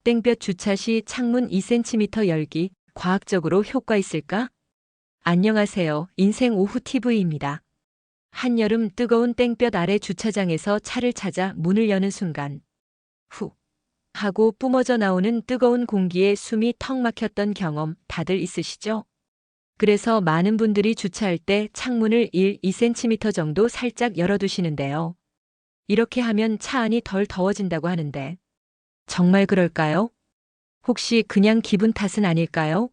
땡볕 주차 시 창문 2cm 열기, 과학적으로 효과 있을까? 안녕하세요. 인생 오후 TV입니다. 한여름 뜨거운 땡볕 아래 주차장에서 차를 찾아 문을 여는 순간, 후 하고 뿜어져 나오는 뜨거운 공기에 숨이 턱 막혔던 경험 다들 있으시죠? 그래서 많은 분들이 주차할 때 창문을 2cm 정도 살짝 열어두시는데요. 이렇게 하면 차 안이 덜 더워진다고 하는데, 정말 그럴까요? 혹시 그냥 기분 탓은 아닐까요?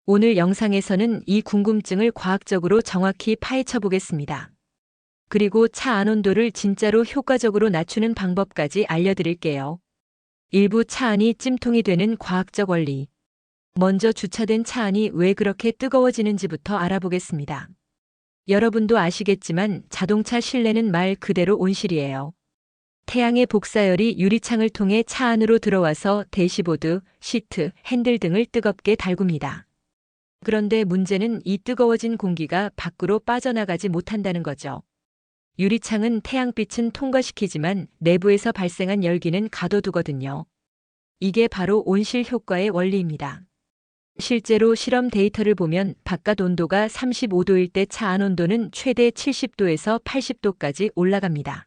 오늘 영상에서는 이 궁금증을 과학적으로 정확히 파헤쳐 보겠습니다. 그리고 차 안 온도를 진짜로 효과적으로 낮추는 방법까지 알려드릴게요. 일부 차 안이 찜통이 되는 과학적 원리. 먼저 주차된 차 안이 왜 그렇게 뜨거워지는지부터 알아보겠습니다. 여러분도 아시겠지만 자동차 실내는 말 그대로 온실이에요. 태양의 복사열이 유리창을 통해 차 안으로 들어와서 대시보드, 시트, 핸들 등을 뜨겁게 달굽니다. 그런데 문제는 이 뜨거워진 공기가 밖으로 빠져나가지 못한다는 거죠. 유리창은 태양빛은 통과시키지만 내부에서 발생한 열기는 가둬두거든요. 이게 바로 온실 효과의 원리입니다. 실제로 실험 데이터를 보면 바깥 온도가 35도일 때 차 안 온도는 최대 70도에서 80도까지 올라갑니다.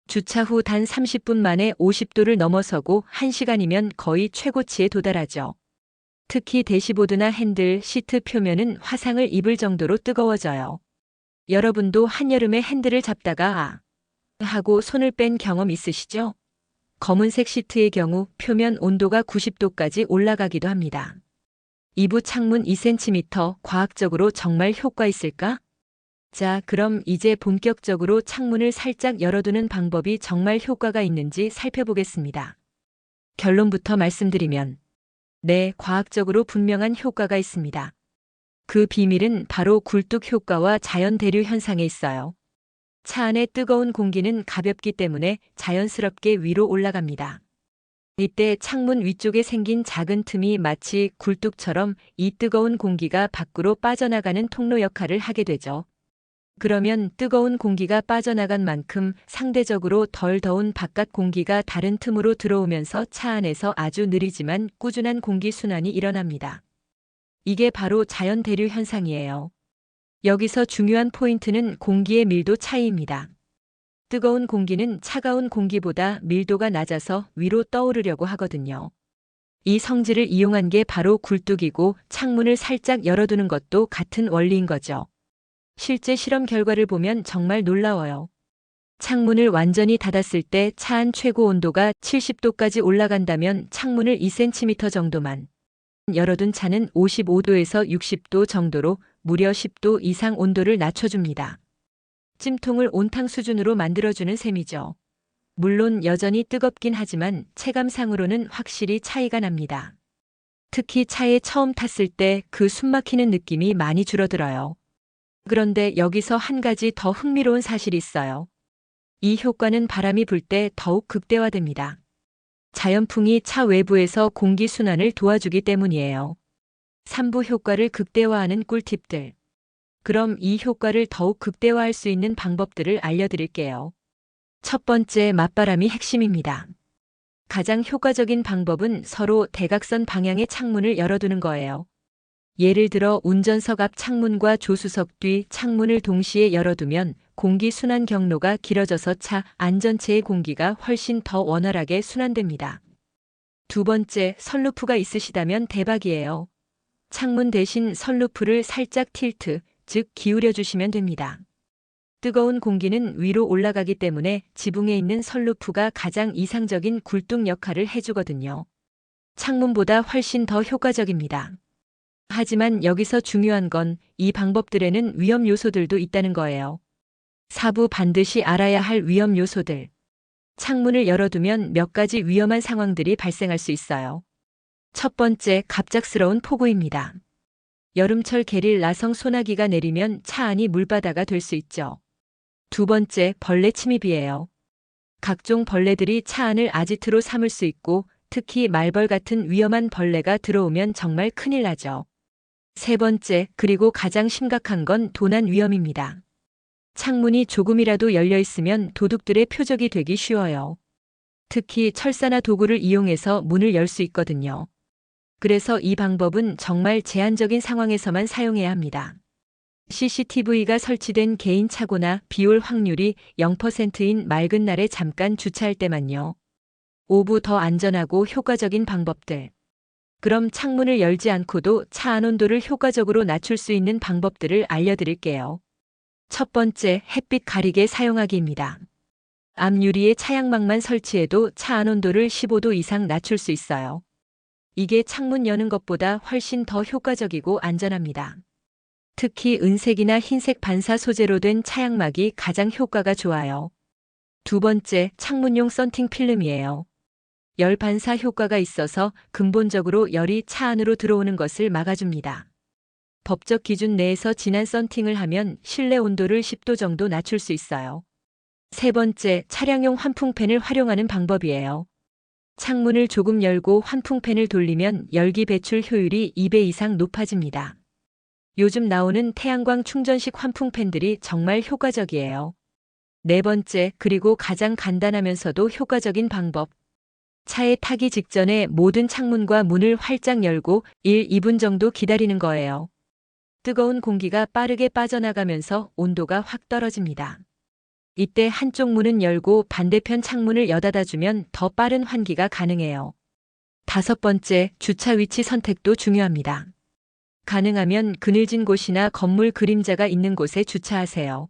주차 후 단 30분 만에 50도를 넘어서고 1시간이면 거의 최고치에 도달하죠. 특히 대시보드나 핸들, 시트 표면은 화상을 입을 정도로 뜨거워져요. 여러분도 한여름에 핸들을 잡다가 하고 손을 뺀 경험 있으시죠? 검은색 시트의 경우 표면 온도가 90도까지 올라가기도 합니다. 이부 창문 2cm 과학적으로 정말 효과 있을까? 자, 그럼 이제 본격적으로 창문을 살짝 열어두는 방법이 정말 효과가 있는지 살펴보겠습니다. 결론부터 말씀드리면, 네, 과학적으로 분명한 효과가 있습니다. 그 비밀은 바로 굴뚝 효과와 자연 대류 현상에 있어요. 차 안의 뜨거운 공기는 가볍기 때문에 자연스럽게 위로 올라갑니다. 이때 창문 위쪽에 생긴 작은 틈이 마치 굴뚝처럼 이 뜨거운 공기가 밖으로 빠져나가는 통로 역할을 하게 되죠. 그러면 뜨거운 공기가 빠져나간 만큼 상대적으로 덜 더운 바깥 공기가 다른 틈으로 들어오면서 차 안에서 아주 느리지만 꾸준한 공기 순환이 일어납니다. 이게 바로 자연 대류 현상이에요. 여기서 중요한 포인트는 공기의 밀도 차이입니다. 뜨거운 공기는 차가운 공기보다 밀도가 낮아서 위로 떠오르려고 하거든요. 이 성질을 이용한 게 바로 굴뚝이고 창문을 살짝 열어두는 것도 같은 원리인 거죠. 실제 실험 결과를 보면 정말 놀라워요. 창문을 완전히 닫았을 때 차 안 최고 온도가 70도까지 올라간다면 창문을 2cm 정도만 열어둔 차는 55도에서 60도 정도로 무려 10도 이상 온도를 낮춰줍니다. 찜통을 온탕 수준으로 만들어주는 셈이죠. 물론 여전히 뜨겁긴 하지만 체감상으로는 확실히 차이가 납니다. 특히 차에 처음 탔을 때 그 숨막히는 느낌이 많이 줄어들어요. 그런데 여기서 한 가지 더 흥미로운 사실이 있어요. 이 효과는 바람이 불 때 더욱 극대화됩니다. 자연풍이 차 외부에서 공기 순환을 도와주기 때문이에요. 3부 효과를 극대화하는 꿀팁들. 그럼 이 효과를 더욱 극대화할 수 있는 방법들을 알려드릴게요. 첫 번째, 맞바람이 핵심입니다. 가장 효과적인 방법은 서로 대각선 방향의 창문을 열어두는 거예요. 예를 들어 운전석 앞 창문과 조수석 뒤 창문을 동시에 열어두면 공기 순환 경로가 길어져서 차 안 전체의 공기가 훨씬 더 원활하게 순환됩니다. 두 번째, 선루프가 있으시다면 대박이에요. 창문 대신 선루프를 살짝 틸트, 즉 기울여 주시면 됩니다. 뜨거운 공기는 위로 올라가기 때문에 지붕에 있는 선루프가 가장 이상적인 굴뚝 역할을 해주거든요. 창문보다 훨씬 더 효과적입니다. 하지만 여기서 중요한 건 이 방법들에는 위험 요소들도 있다는 거예요. 4부 반드시 알아야 할 위험 요소들. 창문을 열어두면 몇 가지 위험한 상황들이 발생할 수 있어요. 첫 번째, 갑작스러운 폭우입니다. 여름철 게릴라성 소나기가 내리면 차 안이 물바다가 될 수 있죠. 두 번째, 벌레 침입이에요. 각종 벌레들이 차 안을 아지트로 삼을 수 있고 특히 말벌 같은 위험한 벌레가 들어오면 정말 큰일 나죠. 세 번째, 그리고 가장 심각한 건 도난 위험입니다. 창문이 조금이라도 열려 있으면 도둑들의 표적이 되기 쉬워요. 특히 철사나 도구를 이용해서 문을 열 수 있거든요. 그래서 이 방법은 정말 제한적인 상황에서만 사용해야 합니다. CCTV가 설치된 개인 차고나 비올 확률이 0%인 맑은 날에 잠깐 주차할 때만요. 5부 더 안전하고 효과적인 방법들. 그럼 창문을 열지 않고도 차 안 온도를 효과적으로 낮출 수 있는 방법들을 알려드릴게요. 첫 번째, 햇빛 가리개 사용하기입니다. 앞 유리에 차양막만 설치해도 차 안 온도를 15도 이상 낮출 수 있어요. 이게 창문 여는 것보다 훨씬 더 효과적이고 안전합니다. 특히 은색이나 흰색 반사 소재로 된 차양막이 가장 효과가 좋아요. 두 번째, 창문용 썬팅 필름이에요. 열 반사 효과가 있어서 근본적으로 열이 차 안으로 들어오는 것을 막아줍니다. 법적 기준 내에서 진한 썬팅을 하면 실내 온도를 10도 정도 낮출 수 있어요. 세 번째, 차량용 환풍팬을 활용하는 방법이에요. 창문을 조금 열고 환풍팬을 돌리면 열기 배출 효율이 2배 이상 높아집니다. 요즘 나오는 태양광 충전식 환풍팬들이 정말 효과적이에요. 네 번째, 그리고 가장 간단하면서도 효과적인 방법. 차에 타기 직전에 모든 창문과 문을 활짝 열고 1, 2분 정도 기다리는 거예요. 뜨거운 공기가 빠르게 빠져나가면서 온도가 확 떨어집니다. 이때 한쪽 문은 열고 반대편 창문을 여닫아주면 더 빠른 환기가 가능해요. 다섯 번째, 주차 위치 선택도 중요합니다. 가능하면 그늘진 곳이나 건물 그림자가 있는 곳에 주차하세요.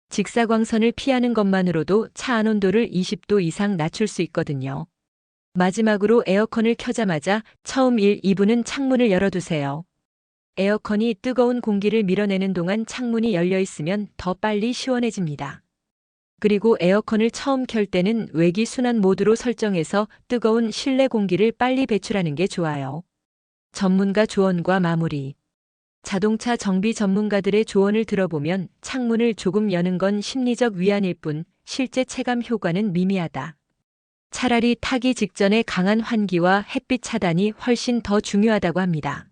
직사광선을 피하는 것만으로도 차 안 온도를 20도 이상 낮출 수 있거든요. 마지막으로 에어컨을 켜자마자 처음 1, 2분은 창문을 열어두세요. 에어컨이 뜨거운 공기를 밀어내는 동안 창문이 열려 있으면 더 빨리 시원해집니다. 그리고 에어컨을 처음 켤 때는 외기 순환 모드로 설정해서 뜨거운 실내 공기를 빨리 배출하는 게 좋아요. 전문가 조언과 마무리. 자동차 정비 전문가들의 조언을 들어보면 창문을 조금 여는 건 심리적 위안일 뿐 실제 체감 효과는 미미하다. 차라리 타기 직전에 강한 환기와 햇빛 차단이 훨씬 더 중요하다고 합니다.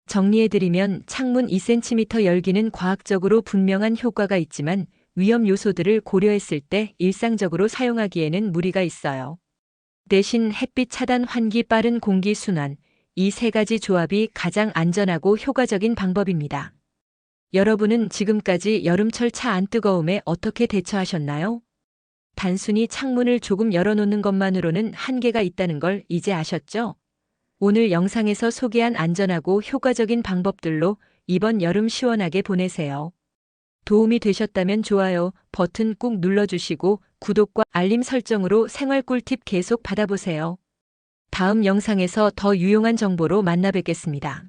정리해드리면 창문 2cm 열기는 과학적으로 분명한 효과가 있지만 위험 요소들을 고려했을 때 일상적으로 사용하기에는 무리가 있어요. 대신 햇빛 차단, 환기, 빠른 공기 순환, 이 세 가지 조합이 가장 안전하고 효과적인 방법입니다. 여러분은 지금까지 여름철 차 안 뜨거움에 어떻게 대처하셨나요? 단순히 창문을 조금 열어놓는 것만으로는 한계가 있다는 걸 이제 아셨죠? 오늘 영상에서 소개한 안전하고 효과적인 방법들로 이번 여름 시원하게 보내세요. 도움이 되셨다면 좋아요 버튼 꾹 눌러주시고 구독과 알림 설정으로 생활 꿀팁 계속 받아보세요. 다음 영상에서 더 유용한 정보로 만나 뵙겠습니다.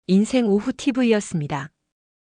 인생 오후 TV였습니다.